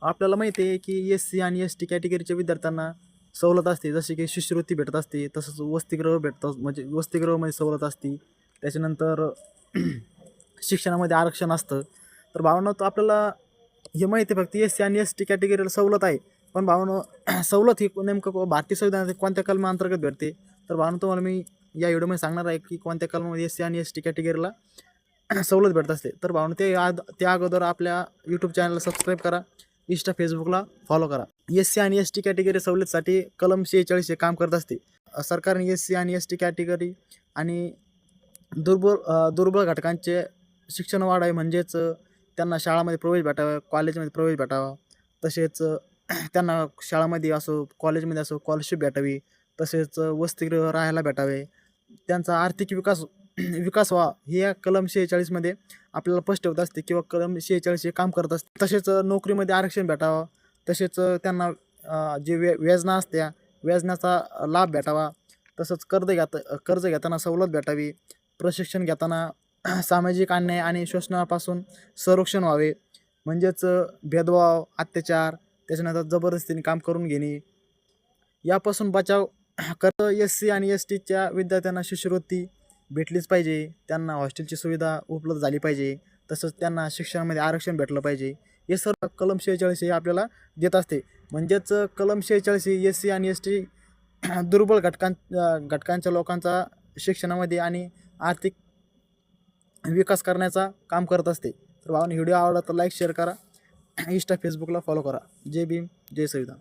आपल्याला माहिती आहे की एस-सी आणि एस-टी कॅटेगरीच्या विद्यार्थ्यांना सवलत असते, जसे की शिष्यवृत्ती भेटत असते, तसंच वसतिगृह भेटतं, म्हणजे वसतिगृहामध्ये सवलत असते. त्याच्यानंतर शिक्षणामध्ये आरक्षण असतं. तर भावना तर आपल्याला हे माहिती आहे फक्त एस-सी आणि एस-टी कॅटेगरीला सवलत आहे. पण भावना सवलत ही नेमकं भारतीय संविधानात कोणत्या कलमाअंतर्गत भेटते? तर भावना तुम्हाला मी या व्हिडिओमध्ये सांगणार आहे की कोणत्या कलमामध्ये एस-सी आणि एस-टी कॅटेगरीला सवलत भेटत असते. तर भावना त्या अगोदर आपल्या यूट्यूब चॅनलला सबस्क्राईब करा. इंस्टा, फेसबुकला फॉलो करा. एस-सी आणि एस-टी कॅटेगरी सवलतीसाठी कलम 46 हे काम करत असते. सरकारने एस-सी आणि एस-टी कॅटेगरी आणि दुर्बल घटकांचे शिक्षण वाढावे, म्हणजेच त्यांना शाळामध्ये प्रवेश भेटावा, कॉलेजमध्ये प्रवेश भेटावा. तसेच त्यांना शाळामध्ये असो, कॉलेजमध्ये असो स्कॉलरशिप भेटावी. तसेच वसतिगृह राहायला भेटावे. त्यांचा आर्थिक विकास विकास व्हावा, हे या कलम 46 मध्ये आपल्याला स्पष्ट होत असते किंवा कलम 46 हे काम करत असते. तसेच नोकरीमध्ये आरक्षण भेटावं. तसेच त्यांना जे योजना असत्या, योजनाचा लाभ भेटावा. तसंच कर्ज घेताना सवलत भेटावी. प्रशिक्षण घेताना सामाजिक अन्याय आणि शोषणापासून संरक्षण व्हावे. म्हणजेच भेदभाव, अत्याचार, त्याच्यानंतर जबरदस्तीने काम करून घेणे यापासून बचाव कर. एस-सी आणि एस-टीच्या विद्यार्थ्यांना शिष्यवृत्ती भेटलीच पाहिजे. त्यांना हॉस्टेलची सुविधा उपलब्ध झाली पाहिजे. तसंच त्यांना शिक्षणामध्ये आरक्षण भेटलं पाहिजे. हे सर्व कलम 46 हे आपल्याला देत असते. म्हणजेच कलम 46 ही एस-सी आणि एस-टी दुर्बल घटकांच्या लोकांचा शिक्षणामध्ये आणि आर्थिक विकास करण्याचा काम करत असते. तर भावांनो, व्हिडिओ आवडला तर लाईक, शेअर करा. इंस्टा, फेसबुकला फॉलो करा. जय भीम, जय संविधान.